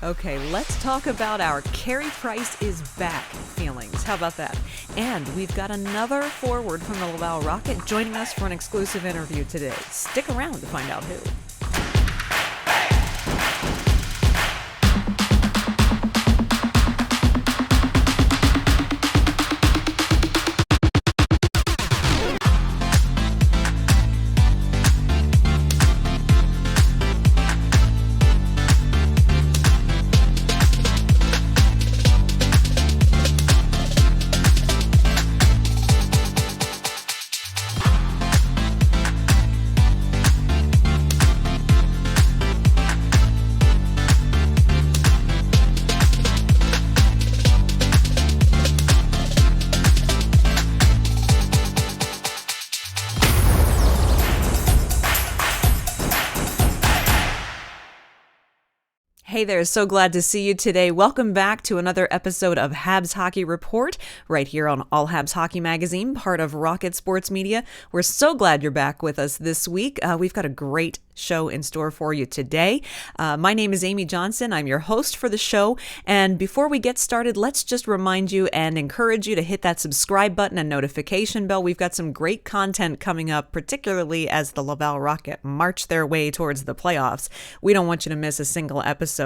Okay, let's talk about our Carey Price is back feelings. How about that? And we've got another forward from the Laval Rocket joining us for an exclusive interview today. Stick around to find out who. Hey there, so glad to see you today. Welcome back to another episode of Habs Hockey Report, right here on All Habs Hockey Magazine, part of Rocket Sports Media. We're so glad you're back with us this week. We've got a great show in store for you today. My name is Amy Johnson. I'm your host for the show. And before we get started, let's just remind you and encourage you to hit that subscribe button and notification bell. We've got some great content coming up, particularly as the Laval Rocket march their way towards the playoffs. We don't want you to miss a single episode.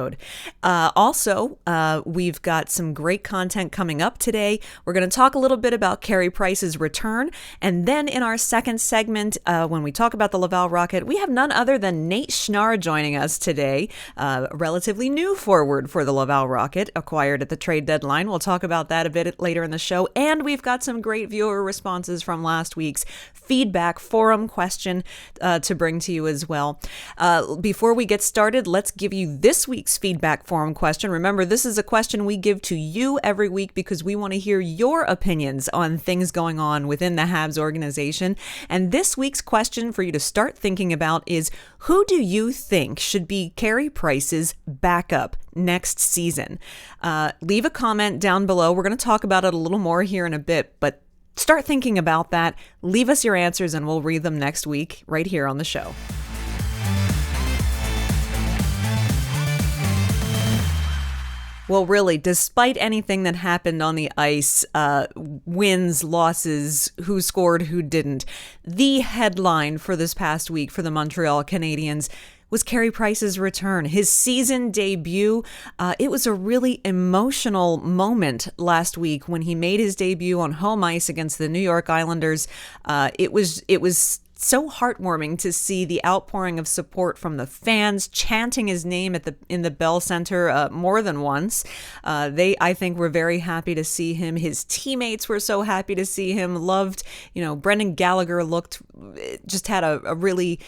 Also, we've got some great content coming up today. We're going to talk a little bit about Carey Price's return. And then in our second segment, when we talk about the Laval Rocket, we have none other than Nate Schnarr joining us today, a relatively new forward for the Laval Rocket, acquired at the trade deadline. We'll talk about that a bit later in the show. And we've got some great viewer responses from last week's feedback forum question to bring to you as well. Before we get started, let's give you this week's feedback forum question. Remember, this is a question we give to you every week because we want to hear your opinions on things going on within the Habs organization. And this week's question for you to start thinking about is, who do you think should be Carey Price's backup next season? Leave a comment down below. We're going to talk about it a little more here in a bit, but start thinking about that. Leave us your answers and we'll read them next week right here on the show. Well, really, despite anything that happened on the ice, wins, losses, who scored, who didn't, the headline for this past week for the Montreal Canadiens was Carey Price's return, his season debut. It was a really emotional moment last week when he made his debut on home ice against the New York Islanders. It was so heartwarming to see the outpouring of support from the fans chanting his name in the Bell Center more than once. I think, were very happy to see him. His teammates were so happy to see him. Loved, Brendan Gallagher just had a really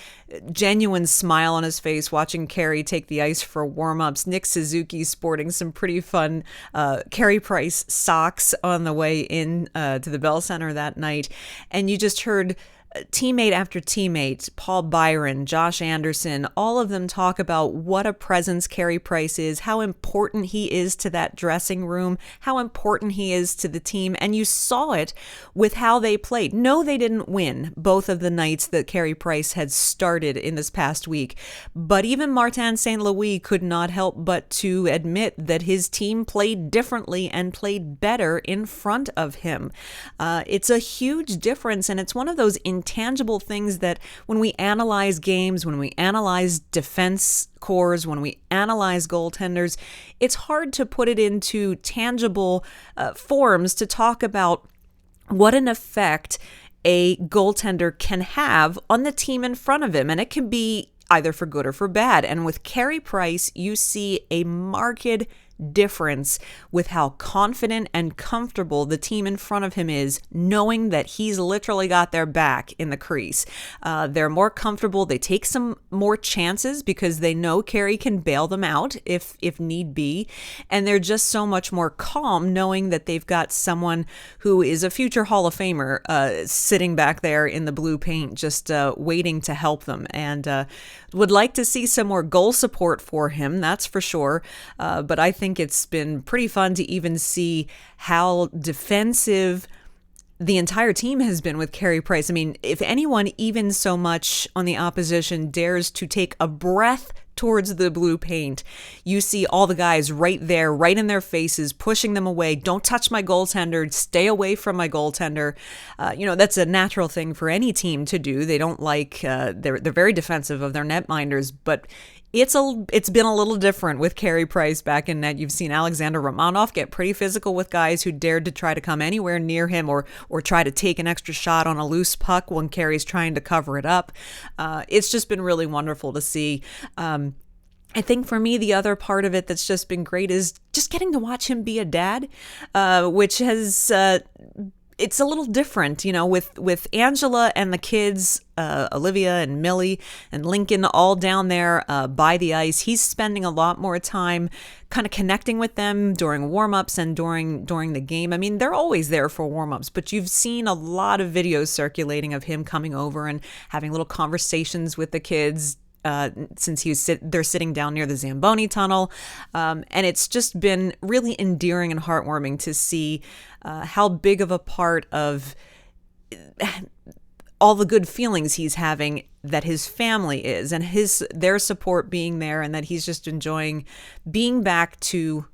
genuine smile on his face watching Carey take the ice for warm-ups. Nick Suzuki sporting some pretty fun Carey Price socks on the way in to the Bell Center that night. And you just heard teammate after teammate, Paul Byron, Josh Anderson, all of them talk about what a presence Carey Price is, how important he is to that dressing room, how important he is to the team. And you saw it with how they played. No, they didn't win both of the nights that Carey Price had started in this past week. But even Martin St. Louis could not help but to admit that his team played differently and played better in front of him. It's a huge difference, and it's one of those intangible things that when we analyze games, when we analyze defense cores, when we analyze goaltenders, it's hard to put it into tangible forms to talk about what an effect a goaltender can have on the team in front of him. And it can be either for good or for bad. And with Carey Price, you see a marked difference with how confident and comfortable the team in front of him is, knowing that he's literally got their back in the crease. They're more comfortable. They take some more chances because they know Carey can bail them out if need be. And they're just so much more calm knowing that they've got someone who is a future Hall of Famer sitting back there in the blue paint, just waiting to help them. And would like to see some more goal support for him, that's for sure. But I think it's been pretty fun to even see how defensive the entire team has been with Carey Price. I mean, if anyone even so much on the opposition dares to take a breath towards the blue paint, you see all the guys right there, right in their faces, pushing them away. Don't touch my goaltender. Stay away from my goaltender. That's a natural thing for any team to do. They don't like, they're very defensive of their netminders, but it's been a little different with Carey Price back in net. You've seen Alexander Romanov get pretty physical with guys who dared to try to come anywhere near him or try to take an extra shot on a loose puck when Carey's trying to cover it up. It's just been really wonderful to see. I think for me, the other part of it that's just been great is just getting to watch him be a dad, which has it's a little different, with Angela and the kids, Olivia and Millie and Lincoln all down there by the ice. He's spending a lot more time kind of connecting with them during warm-ups and during the game. I mean, they're always there for warm-ups, but you've seen a lot of videos circulating of him coming over and having little conversations with the kids, since they're sitting down near the Zamboni tunnel. And it's just been really endearing and heartwarming to see how big of a part of all the good feelings he's having that his family is, and their support being there, and that he's just enjoying being back to,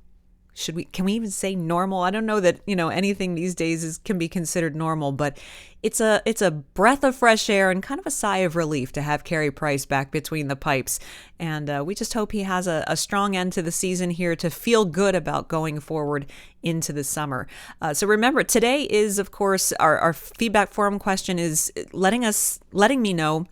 can we even say normal? I don't know that, anything these days can be considered normal, but it's a breath of fresh air and kind of a sigh of relief to have Carey Price back between the pipes. And we just hope he has a strong end to the season here to feel good about going forward into the summer. So remember, today is, of course, our feedback forum question is letting me know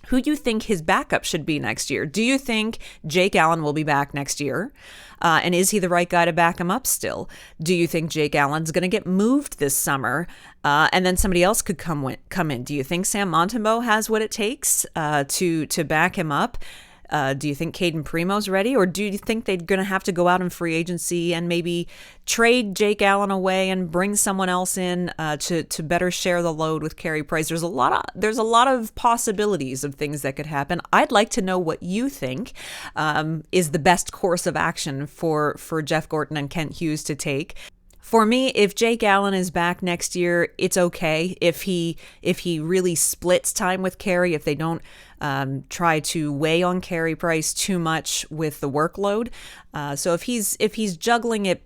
who you think his backup should be next year. Do you think Jake Allen will be back next year? And is he the right guy to back him up still? Do you think Jake Allen's going to get moved this summer and then somebody else could come in? Do you think Sam Montembeault has what it takes to back him up? Do you think Caden Primo's ready, or do you think they're going to have to go out in free agency and maybe trade Jake Allen away and bring someone else in to better share the load with Carey Price? There's a lot of possibilities of things that could happen. I'd like to know what you think is the best course of action for Jeff Gorton and Kent Hughes to take. For me, if Jake Allen is back next year, it's okay. If he really splits time with Carey, if they don't try to weigh on Carey Price too much with the workload. So if he's juggling it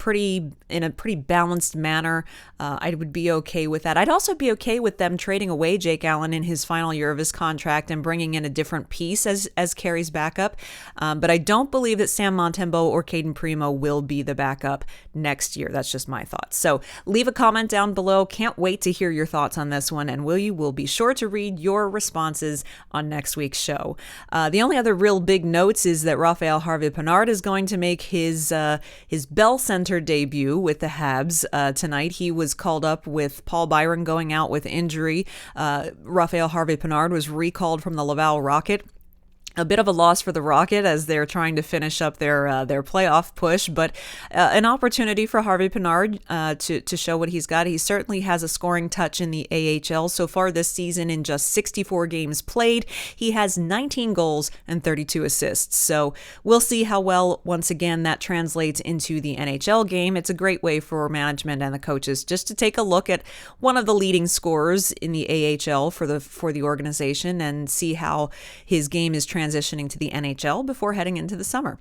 in a pretty balanced manner, I would be okay with that. I'd also be okay with them trading away Jake Allen in his final year of his contract and bringing in a different piece as Carey's backup. But I don't believe that Sam Montembeault or Caden Primo will be the backup next year. That's just my thoughts. So leave a comment down below. Can't wait to hear your thoughts on this one, and we'll be sure to read your responses on next week's show. The only other real big notes is that Raphael Harvey-Pinard is going to make his Bell Center debut with the Habs tonight. He was called up with Paul Byron going out with injury. Raphael Harvey-Pinard was recalled from the Laval Rocket. A bit of a loss for the Rocket as they're trying to finish up their playoff push, but an opportunity for Harvey-Pinard to show what he's got. He certainly has a scoring touch in the AHL. So far this season, in just 64 games played, he has 19 goals and 32 assists. So we'll see how well, once again, that translates into the NHL game. It's a great way for management and the coaches just to take a look at one of the leading scorers in the AHL for the organization and see how his game is transitioning to the NHL before heading into the summer.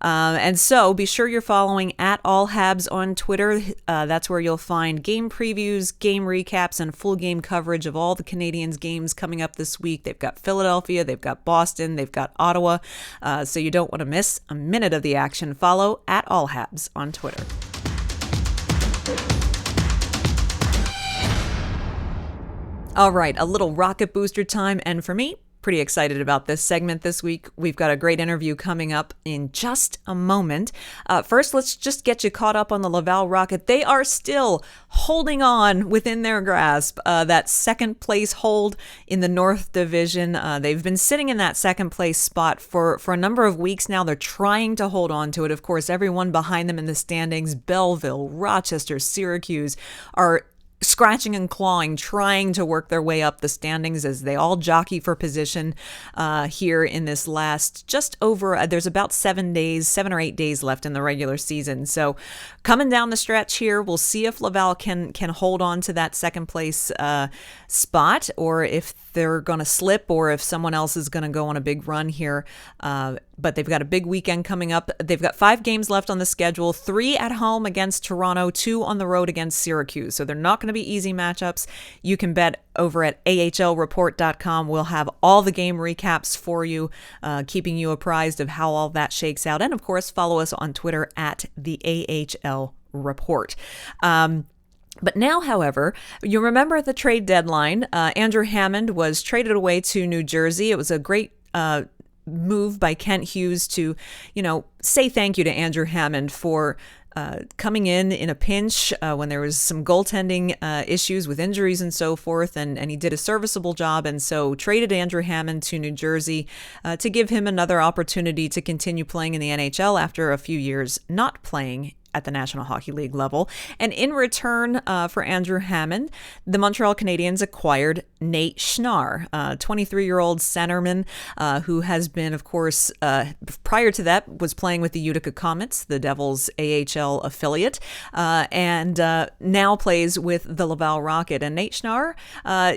And so be sure you're following @AllHabs on Twitter. That's where you'll find game previews, game recaps, and full game coverage of all the Canadiens games coming up this week. They've got Philadelphia, they've got Boston, they've got Ottawa. So you don't want to miss a minute of the action. Follow @AllHabs on Twitter. All right, a little rocket booster time, and for me, pretty excited about this segment this week. We've got a great interview coming up in just a moment. First, let's just get you caught up on the Laval Rocket. They are still holding on within their grasp, that second place hold in the North Division. They've been sitting in that second place spot for a number of weeks now. They're trying to hold on to it. Of course, everyone behind them in the standings, Belleville, Rochester, Syracuse, are scratching and clawing, trying to work their way up the standings as they all jockey for position here in this last there's about 7 or 8 days left in the regular season. So coming down the stretch here, we'll see if Laval can hold on to that second place spot, or if they're going to slip, or if someone else is going to go on a big run here but they've got a big weekend coming up. They've got 5 games left on the schedule, 3 at home against Toronto, 2 on the road against Syracuse. So they're not going to be easy matchups. You can bet over at ahlreport.com. We'll have all the game recaps for you, keeping you apprised of how all that shakes out. And of course, follow us on Twitter at the AHL Report. But now, however, you remember at the trade deadline, Andrew Hammond was traded away to New Jersey. It was a great move by Kent Hughes to, say thank you to Andrew Hammond for coming in a pinch when there was some goaltending issues with injuries and so forth, and he did a serviceable job, and so traded Andrew Hammond to New Jersey to give him another opportunity to continue playing in the NHL after a few years not playing at the National Hockey League level. And in return for Andrew Hammond, the Montreal Canadiens acquired Nate Schnarr, 23-year-old centerman who has been, of course, prior to that, was playing with the Utica Comets, the Devils' AHL affiliate, and now plays with the Laval Rocket. And Nate Schnarr,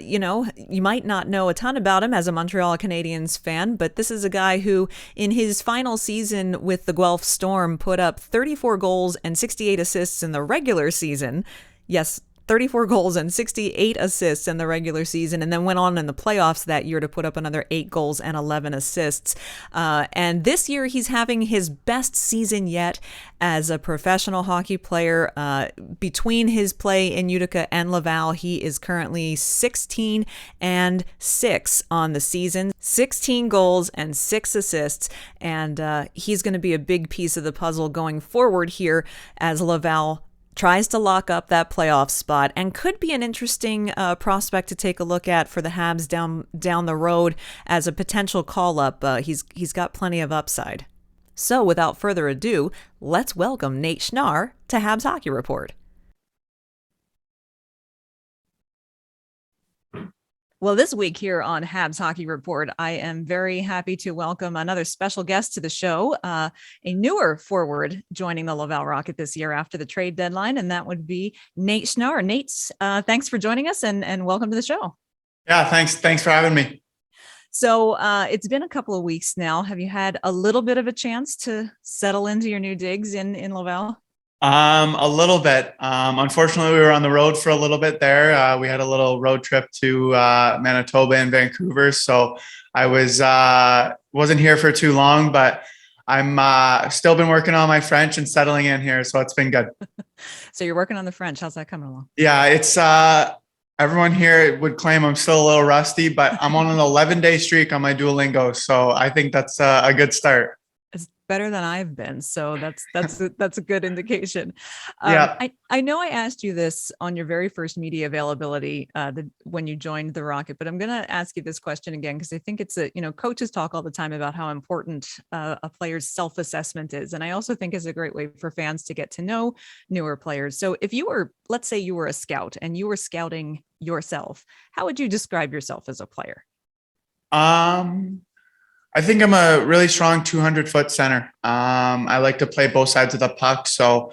you might not know a ton about him as a Montreal Canadiens fan, but this is a guy who, in his final season with the Guelph Storm, put up 34 goals and 68 assists in the regular season. Yes, 34 goals and 68 assists in the regular season, and then went on in the playoffs that year to put up another 8 goals and 11 assists. And this year, he's having his best season yet as a professional hockey player. Between his play in Utica and Laval, he is currently 16-6 on the season, 16 goals and 6 assists, and he's going to be a big piece of the puzzle going forward here as Laval tries to lock up that playoff spot, and could be an interesting prospect to take a look at for the Habs down the road as a potential call-up. He's got plenty of upside. So without further ado, let's welcome Nate Schnarr to Habs Hockey Report. Well, this week here on Habs Hockey Report, I am very happy to welcome another special guest to the show, a newer forward joining the Laval Rocket this year after the trade deadline, and that would be Nate Schnarr. Nate, thanks for joining us and welcome to the show. Yeah, thanks for having me. So it's been a couple of weeks now. Have you had a little bit of a chance to settle into your new digs in Laval? A little bit. Unfortunately, we were on the road for a little bit there. We had a little road trip to Manitoba and Vancouver, so I wasn't here for too long. But I'm still been working on my French and settling in here, so it's been good. So you're working on the French. How's that coming along? Yeah, it's everyone here would claim I'm still a little rusty, but I'm on an 11-day streak on my Duolingo, so I think that's a good start. Better than I've been, so that's a good indication. Yeah. I know I asked you this on your very first media availability when you joined the Rocket, but I'm going to ask you this question again because I think it's coaches talk all the time about how important a player's self-assessment is, and I also think is a great way for fans to get to know newer players. So if you were, let's say you were a scout and you were scouting yourself, how would you describe yourself as a player? I think I'm a really strong 200-foot center. I like to play both sides of the puck. So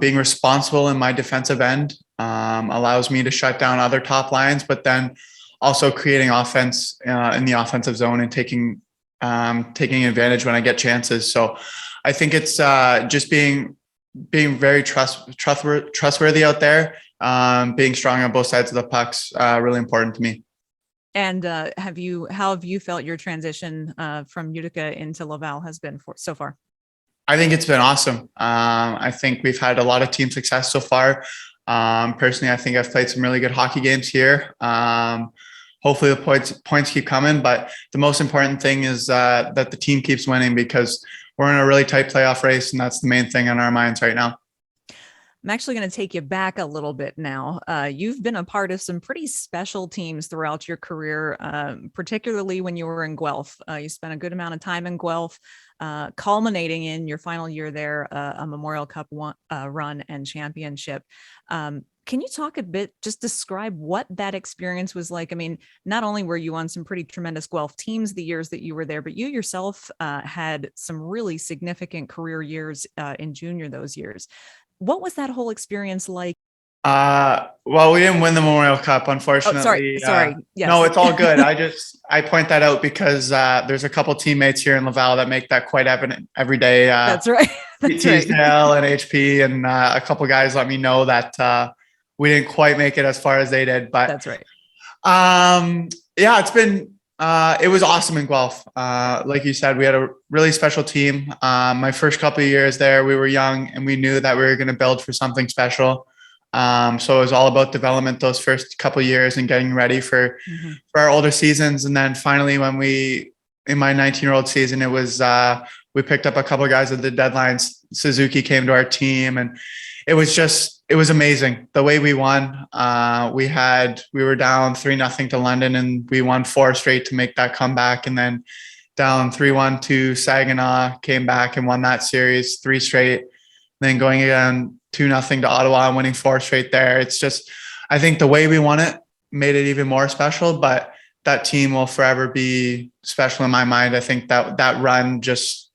being responsible in my defensive end allows me to shut down other top lines, but then also creating offense in the offensive zone and taking advantage when I get chances. So I think it's just being very trustworthy out there. Being strong on both sides of the puck's really important to me. And how have you felt your transition from Utica into Laval has been so far? I think it's been awesome. I think we've had a lot of team success so far. Personally, I think I've played some really good hockey games here. Hopefully the points keep coming, but the most important thing is that the team keeps winning because we're in a really tight playoff race, and that's the main thing on our minds right now. I'm actually going to take you back a little bit now. You've been a part of some pretty special teams throughout your career, particularly when you were in Guelph. You spent a good amount of time in Guelph, culminating in your final year there, a Memorial Cup run and championship. Can you talk a bit, just describe what that experience was like? I mean, not only were you on some pretty tremendous Guelph teams the years that you were there, but you yourself had some really significant career years in junior those years. What was that whole experience like? Well, we didn't win the Memorial Cup, Oh, unfortunately. sorry. No, Yes. it's all good. I point that out because there's a couple teammates here in Laval that make that quite evident every day. That's right. That's right. TCL and HP and a couple guys let me know that we didn't quite make it as far as they did. But That's right. yeah, it was awesome in Guelph. Like you said, we had a really special team. My first couple of years there, we were young and we knew that we were going to build for something special. So it was all about development those first couple of years and getting ready for our older seasons. And then finally, in my 19-year-old season, it was, we picked up a couple of guys at the deadlines. Suzuki came to our team and it was amazing the way we won. We were down 3-0 to London and we won 4 straight to make that comeback. And then down 3-1 to Saginaw, came back and won that series 3 straight. Then going again 2-0 to Ottawa and winning 4 straight there. It's just, I think the way we won it made it even more special, but that team will forever be special in my mind. I think that run just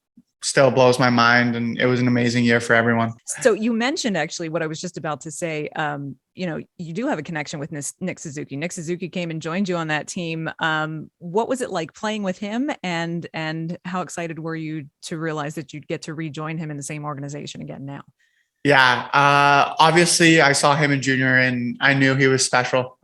still blows my mind and it was an amazing year for everyone. So you mentioned actually what I was just about to say. You do have a connection with Nick Suzuki. Nick Suzuki came and joined you on that team. What was it like playing with him and how excited were you to realize that you'd get to rejoin him in the same organization again now? Yeah, obviously I saw him in junior and I knew he was special.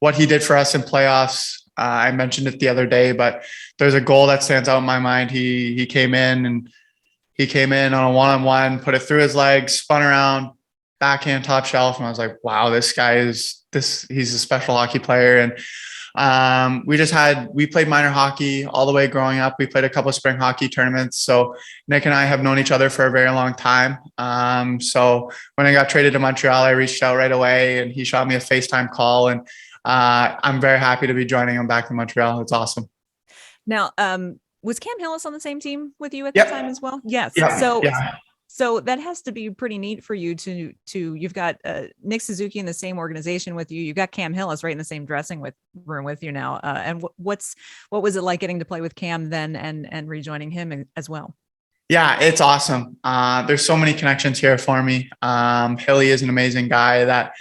What he did for us in playoffs, I mentioned it the other day, but there's a goal that stands out in my mind. He came in on a one-on-one, put it through his legs, spun around, backhand top shelf. And I was like, wow, he's a special hockey player. And we played minor hockey all the way growing up. We played a couple of spring hockey tournaments. So Nick and I have known each other for a very long time. So when I got traded to Montreal, I reached out right away and he shot me a FaceTime call and I'm very happy to be joining him back in Montreal. It's awesome. Now, was Cam Hillis on the same team with you at the time as well? Yes. Yep. So that has to be pretty neat for you to you've got Nick Suzuki in the same organization with you. You've got Cam Hillis right in the same dressing room with you now. And what was it like getting to play with Cam then and rejoining him as well? Yeah, it's awesome. There's so many connections here for me. Hilly is an amazing guy that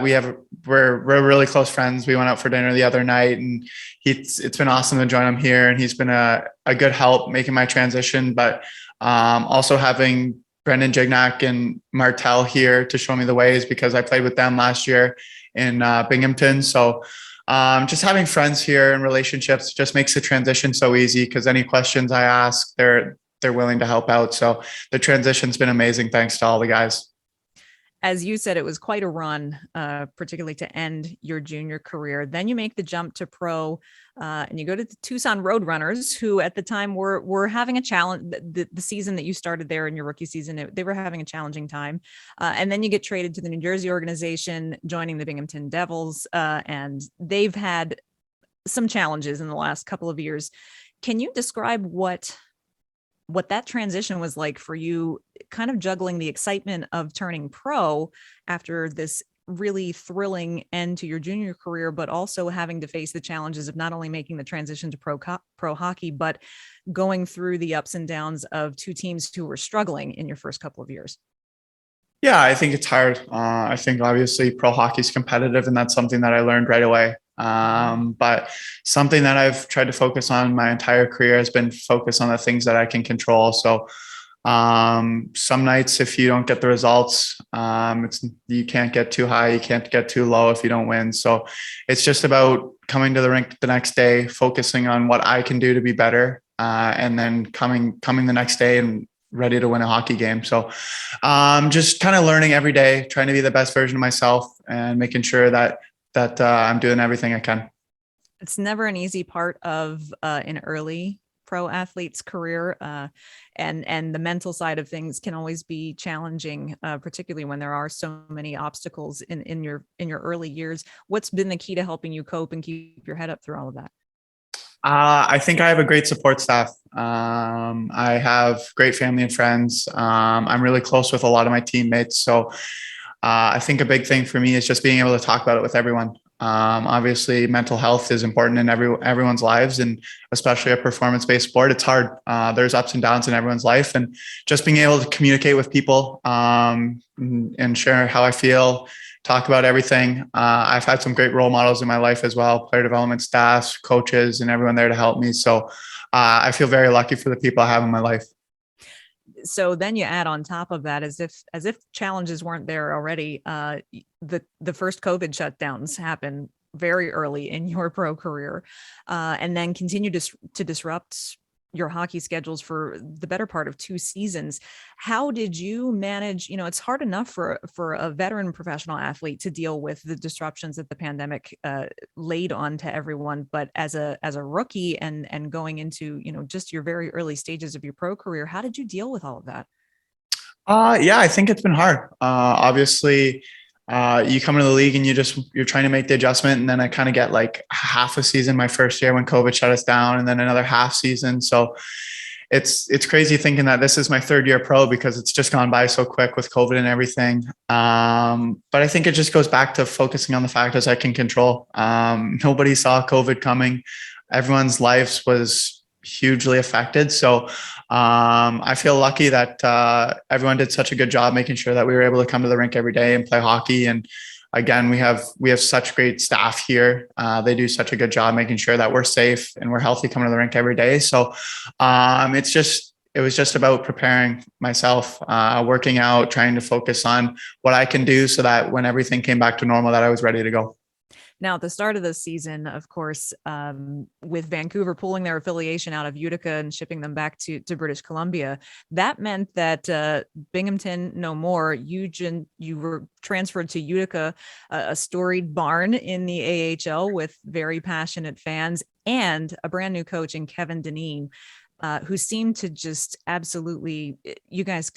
we're really close friends. We went out for dinner the other night and it's been awesome to join him here. And he's been a good help making my transition, but also having Brendan Jignac and Martel here to show me the ways because I played with them last year in Binghamton. So just having friends here and relationships just makes the transition so easy because any questions I ask, they're willing to help out. So the transition's been amazing. Thanks to all the guys. As you said, it was quite a run, particularly to end your junior career. Then you make the jump to pro and you go to the Tucson Roadrunners, who at the time were having a challenge. The season that you started there in your rookie season, they were having a challenging time. And then you get traded to the New Jersey organization, joining the Binghamton Devils. And they've had some challenges in the last couple of years. Can you describe what that transition was like for you, kind of juggling the excitement of turning pro after this really thrilling end to your junior career, but also having to face the challenges of not only making the transition to pro hockey, but going through the ups and downs of two teams who were struggling in your first couple of years? Yeah, I think it's hard. I think obviously pro hockey is competitive and that's something that I learned right away. But something that I've tried to focus on my entire career has been focus on the things that I can control. So some nights, if you don't get the results, you can't get too high, you can't get too low if you don't win. So it's just about coming to the rink the next day, focusing on what I can do to be better, and then coming the next day and ready to win a hockey game. So just kind of learning every day, trying to be the best version of myself and making sure that I'm doing everything I can. It's never an easy part of an early pro athlete's career. And the mental side of things can always be challenging, particularly when there are so many obstacles in your early years. What's been the key to helping you cope and keep your head up through all of that? I think I have a great support staff. I have great family and friends. I'm really close with a lot of my teammates. So I think a big thing for me is just being able to talk about it with everyone. Obviously, mental health is important in everyone's lives, and especially a performance-based sport. It's hard. There's ups and downs in everyone's life, and just being able to communicate with people and share how I feel, talk about everything. I've had some great role models in my life as well, player development staff, coaches, and everyone there to help me. So I feel very lucky for the people I have in my life. So then you add on top of that, as if challenges weren't there already, the first COVID shutdowns happen very early in your pro career, and then continue to disrupt your hockey schedules for the better part of 2 seasons. How did you manage? It's hard enough for a veteran professional athlete to deal with the disruptions that the pandemic laid on to everyone, but as a rookie and going into just your very early stages of your pro career, how did you deal with all of that? Yeah, I think it's been hard. Obviously, you come into the league and you're trying to make the adjustment, and then I kind of get like half a season my first year when COVID shut us down, and then another half season. So it's crazy thinking that this is my third year pro because it's just gone by so quick with COVID and everything. But I think it just goes back to focusing on the factors I can control. Nobody saw COVID coming. Everyone's lives was hugely affected. So I feel lucky that everyone did such a good job making sure that we were able to come to the rink every day and play hockey. And again, we have such great staff here. They do such a good job making sure that we're safe and we're healthy coming to the rink every day. So it was just about preparing myself, working out, trying to focus on what I can do so that when everything came back to normal, that I was ready to go. Now, at the start of the season, of course, with Vancouver pulling their affiliation out of Utica and shipping them back to British Columbia, that meant that Binghamton no more. You were transferred to Utica, a storied barn in the AHL with very passionate fans and a brand new coach in Kevin Dineen, who seemed to just absolutely, you guys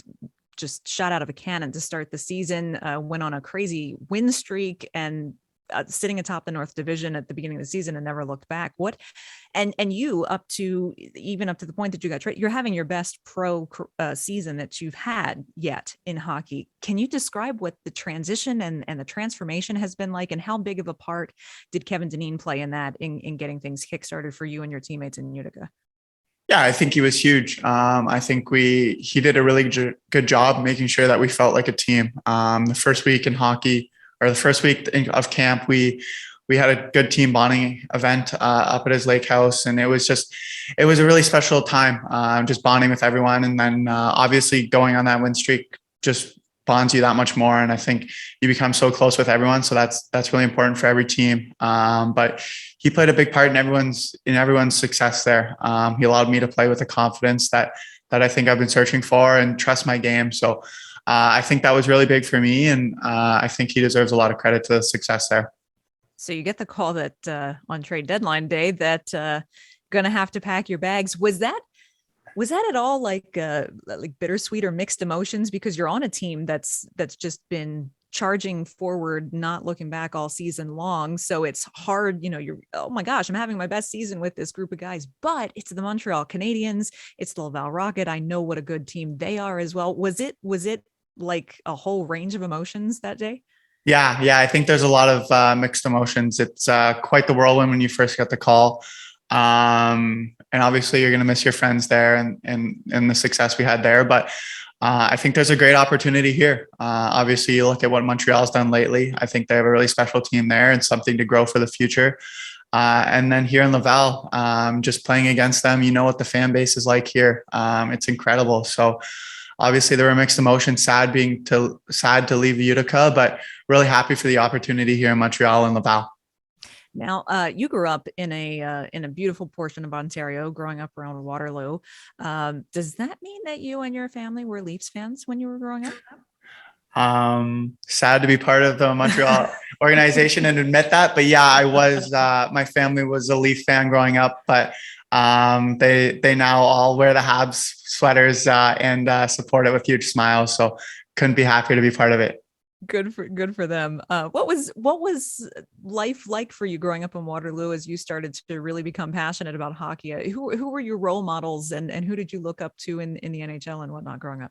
just shot out of a cannon to start the season, went on a crazy win streak and sitting atop the North Division at the beginning of the season and never looked back. And you even up to the point that you got traded, you're having your best pro season that you've had yet in hockey. Can you describe what the transition and the transformation has been like, and how big of a part did Kevin Dineen play in that, in getting things kickstarted for you and your teammates in Utica? Yeah, I think he was huge. I think he did a really good job making sure that we felt like a team. The first week in hockey, or the first week of camp, we had a good team bonding event up at his lake house, and it was a really special time, just bonding with everyone. And then obviously going on that win streak just bonds you that much more. And I think you become so close with everyone. So that's really important for every team. But he played a big part in everyone's success there. He allowed me to play with the confidence that I think I've been searching for, and trust my game. So I think that was really big for me. And I think he deserves a lot of credit to the success there. So you get the call that on trade deadline day that going to have to pack your bags. Was that at all like bittersweet or mixed emotions, because you're on a team that's just been charging forward, not looking back all season long? So it's hard, you're, oh my gosh, I'm having my best season with this group of guys, but it's the Montreal Canadiens, it's the Laval Rocket. I know what a good team they are as well. Was it like a whole range of emotions that day? Yeah. I think there's a lot of mixed emotions. It's quite the whirlwind when you first get the call. And obviously you're going to miss your friends there and the success we had there. But I think there's a great opportunity here. Obviously you look at what Montreal's done lately. I think they have a really special team there and something to grow for the future. And then here in Laval, just playing against them, what the fan base is like here. It's incredible. So obviously there were mixed emotions, sad to leave Utica, but really happy for the opportunity here in Montreal and Laval. Now, you grew up in a beautiful portion of Ontario, growing up around Waterloo. Does that mean that you and your family were Leafs fans when you were growing up? Sad to be part of the Montreal organization and admit that, but yeah, I was. My family was a Leaf fan growing up, but they now all wear the Habs sweaters and support it with huge smiles. So couldn't be happier to be part of it. Good for them. What was life like for you growing up in Waterloo as you started to really become passionate about hockey? Who were your role models, and who did you look up to in the NHL and whatnot growing up?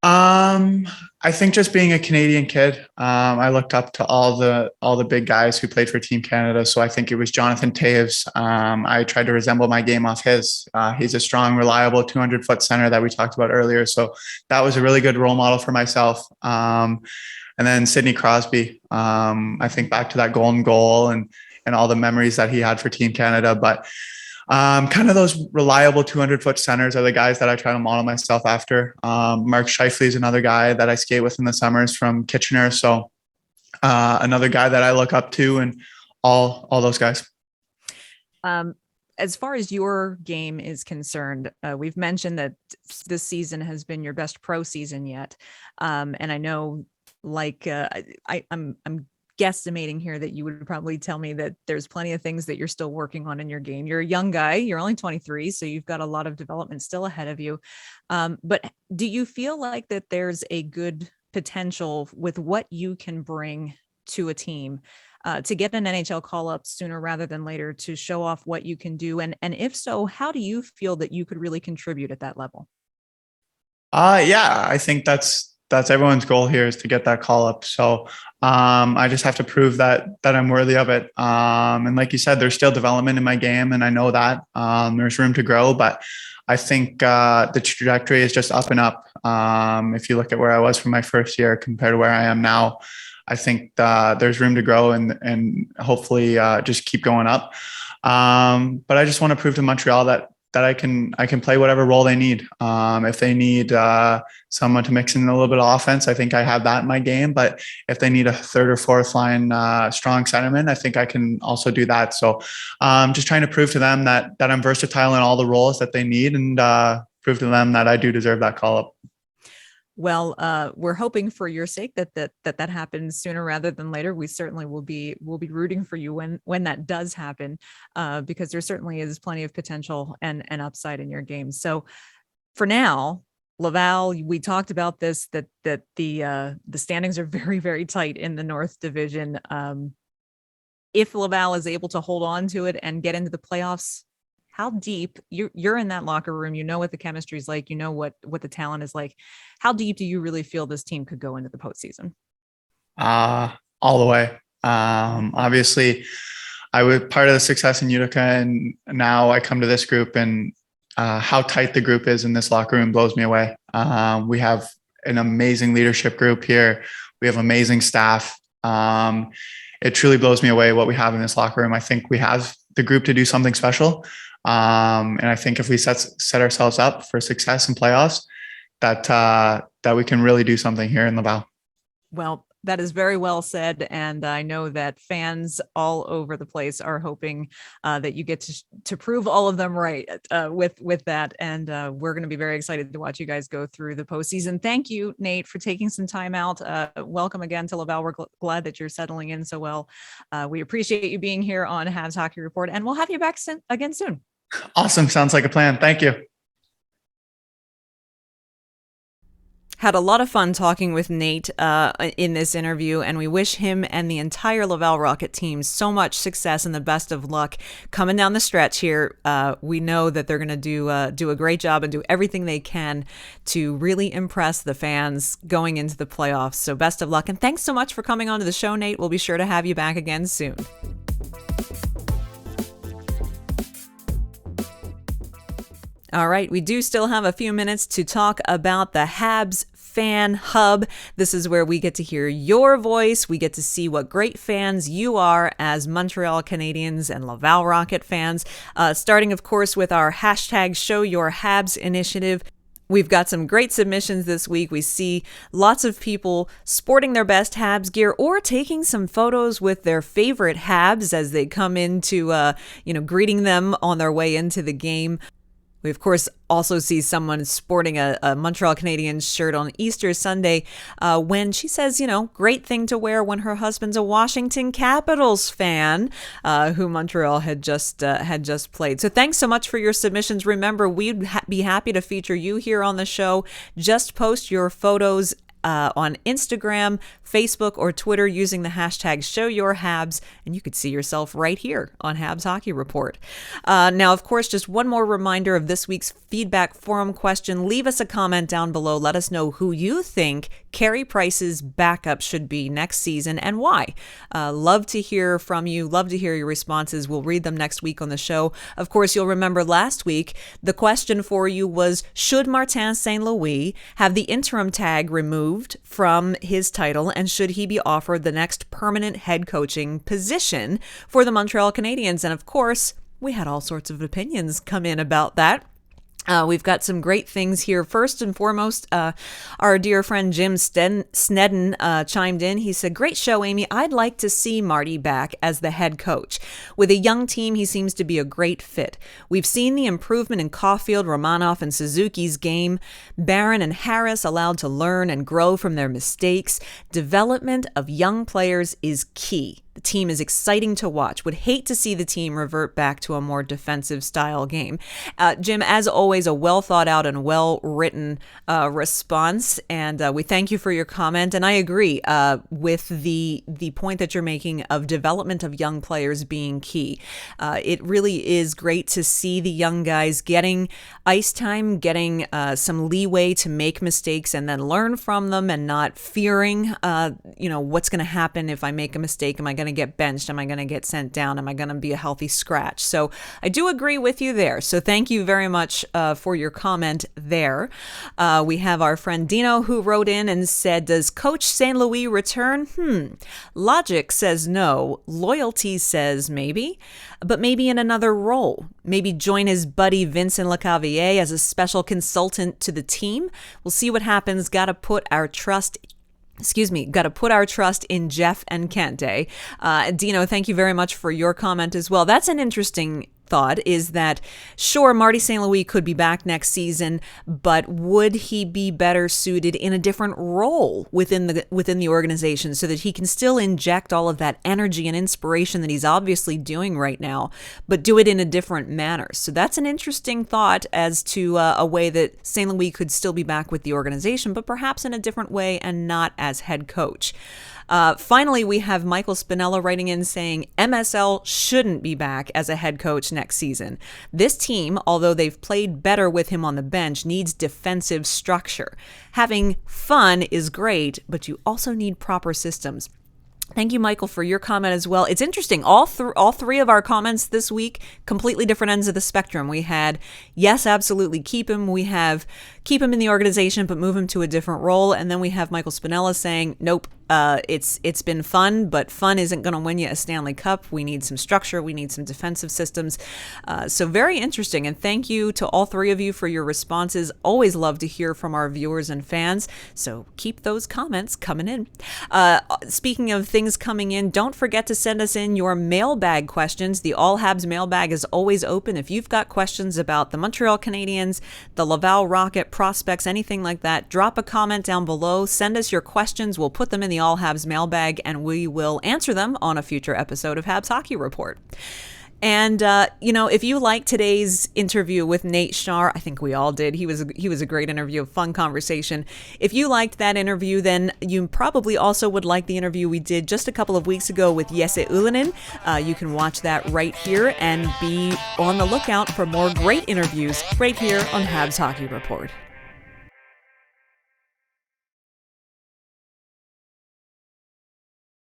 Um, I think just being a Canadian kid, I looked up to all the big guys who played for Team Canada. So I think it was Jonathan Taves. I tried to resemble my game off his. He's a strong, reliable 200-foot center that we talked about earlier. So that was a really good role model for myself. And then Sidney Crosby. I think back to that golden goal and all the memories that he had for Team Canada. But kind of those reliable 200-foot centers are the guys that I try to model myself after. Mark Scheifele is another guy that I skate with in the summers from Kitchener. So another guy that I look up to, and all those guys. As far as your game is concerned, we've mentioned that this season has been your best pro season yet. And I know, like, I'm guesstimating here that you would probably tell me that there's plenty of things that you're still working on in your game. You're a young guy, you're only 23, so you've got a lot of development still ahead of you. But do you feel like that there's a good potential with what you can bring to a team to get an NHL call up sooner rather than later, to show off what you can do? And if so, how do you feel that you could really contribute at that level? Yeah, I think that's everyone's goal here, is to get that call up. So I just have to prove that I'm worthy of it. And like you said, there's still development in my game, and I know that there's room to grow, but I think the trajectory is just up and up. If you look at where I was from my first year compared to where I am now, I think there's room to grow and hopefully just keep going up. But I just want to prove to Montreal that I can play whatever role they need. If they need someone to mix in a little bit of offense, I think I have that in my game. But if they need a third or fourth line strong centerman, I think I can also do that. So just trying to prove to them that I'm versatile in all the roles that they need, and prove to them that I do deserve that call up. Well, we're hoping for your sake that happens sooner rather than later. We certainly will be rooting for you when that does happen, because there certainly is plenty of potential and upside in your game. So for now, Laval, we talked about this, that the standings are very, very tight in the North Division. If Laval is able to hold on to it and get into the playoffs, how deep you're in that locker room, you know what the chemistry is like, you know what the talent is like. How deep do you really feel this team could go into the postseason? All the way. Obviously, I was part of the success in Utica, and now I come to this group, and how tight the group is in this locker room blows me away. We have an amazing leadership group here. We have amazing staff. It truly blows me away what we have in this locker room. I think we have the group to do something special. And I think if we set ourselves up for success in playoffs, that we can really do something here in Laval. Well, that is very well said. And I know that fans all over the place are hoping that you get to prove all of them right with that. And we're going to be very excited to watch you guys go through the postseason. Thank you, Nate, for taking some time out. Welcome again to Laval. We're glad that you're settling in so well. We appreciate you being here on Habs Hockey Report, and we'll have you back again soon. Awesome. Sounds like a plan. Thank you. Had a lot of fun talking with Nate in this interview, and we wish him and the entire Laval Rocket team so much success and the best of luck coming down the stretch here. We know that they're going to do a great job and do everything they can to really impress the fans going into the playoffs. So best of luck, and thanks so much for coming on to the show, Nate. We'll be sure to have you back again soon. All right, we do still have a few minutes to talk about the Habs Fan Hub. This is where we get to hear your voice. We get to see what great fans you are as Montreal Canadiens and Laval Rocket fans. Starting, of course, with our hashtag Show Your Habs initiative. We've got some great submissions this week. We see lots of people sporting their best Habs gear or taking some photos with their favorite Habs as they come into, greeting them on their way into the game. We, of course, also see someone sporting a Montreal Canadiens shirt on Easter Sunday when she says, great thing to wear when her husband's a Washington Capitals fan who Montreal had just played. So thanks so much for your submissions. Remember, we'd be happy to feature you here on the show. Just post your photos on Instagram, Facebook, or Twitter using the hashtag #ShowYourHabs, and you could see yourself right here on Habs Hockey Report. Now, of course, just one more reminder of this week's feedback forum question. Leave us a comment down below. Let us know who you think Carey Price's backup should be next season and why. Love to hear from you. Love to hear your responses. We'll read them next week on the show. Of course, you'll remember last week, the question for you was, should Martin St. Louis have the interim tag removed from his title, and should he be offered the next permanent head coaching position for the Montreal Canadiens? And of course, we had all sorts of opinions come in about that. We've got some great things here. First and foremost, our dear friend Jim Snedden chimed in. He said, "Great show, Amy. I'd like to see Marty back as the head coach. With a young team, he seems to be a great fit. We've seen the improvement in Caulfield, Romanoff, and Suzuki's game. Barron and Harris allowed to learn and grow from their mistakes. Development of young players is key. The team is exciting to watch. Would hate to see the team revert back to a more defensive style game." Jim, as always, a well thought out and well written response, and we thank you for your comment. And I agree with the point that you're making of development of young players being key. It really is great to see the young guys getting ice time, getting some leeway to make mistakes and then learn from them, and not fearing, what's going to happen if I make a mistake. Am I going to get benched? Am I going to get sent down? Am I going to be a healthy scratch? So I do agree with you there. So thank you very much for your comment there. We have our friend Dino who wrote in and said, "Does Coach St. Louis return? Logic says no. Loyalty says maybe, but maybe in another role. Maybe join his buddy Vincent Lecavalier as a special consultant to the team. We'll see what happens. Got to put our trust in Jeff and Kente." Dino, thank you very much for your comment as well. That's an interesting thought, is that, sure, Marty St. Louis could be back next season, but would he be better suited in a different role within the organization so that he can still inject all of that energy and inspiration that he's obviously doing right now, but do it in a different manner? So that's an interesting thought as to a way that St. Louis could still be back with the organization, but perhaps in a different way and not as head coach. Finally, we have Michael Spinella writing in saying MSL shouldn't be back as a head coach next season. This team, although they've played better with him on the bench, needs defensive structure. Having fun is great, but you also need proper systems. Thank you, Michael, for your comment as well. It's interesting. All three of our comments this week, completely different ends of the spectrum. We had, yes, absolutely, keep him. We have, keep him in the organization, but move him to a different role. And then we have Michael Spinella saying, nope, it's been fun, but fun isn't going to win you a Stanley Cup. We need some structure. We need some defensive systems. So very interesting. And thank you to all three of you for your responses. Always love to hear from our viewers and fans. So keep those comments coming in. Speaking of things coming in, don't forget to send us in your mailbag questions. The All Habs mailbag is always open. If you've got questions about the Montreal Canadiens, the Laval Rocket, prospects, anything like that, drop a comment down below. Send us your questions. We'll put them in the All Habs mailbag, and we will answer them on a future episode of Habs Hockey Report. And, if you like today's interview with Nate Schnarr, I think we all did. He was a great interview, a fun conversation. If you liked that interview, then you probably also would like the interview we did just a couple of weeks ago with Jesse Ylönen. You can watch that right here and be on the lookout for more great interviews right here on Habs Hockey Report.